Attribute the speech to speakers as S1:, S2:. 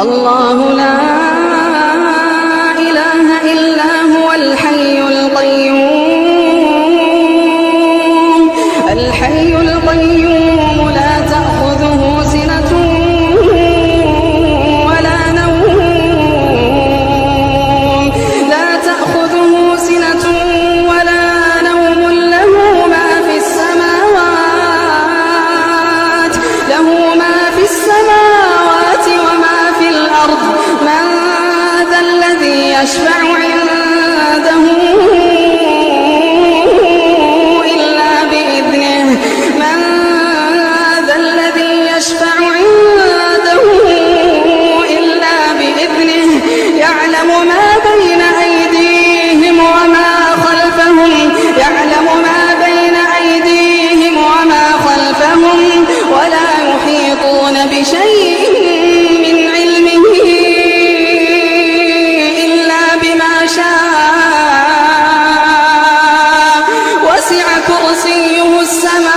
S1: الله لا إله إلا هو الحي القيوم الحي القيوم لا تأخذه سنة ولا نوم لا تأخذه سنة ولا نوم له ما في السماوات وما في الأرض من ذا الذي يشفع عنده إلا بإذنه من ذا الذي يشفع عنده إلا بإذنه يعلم ما بين أيديهم وما خلفهم ولا يحيطون بشيء من علمه إلا بما شاء وسع كرسيه السماوات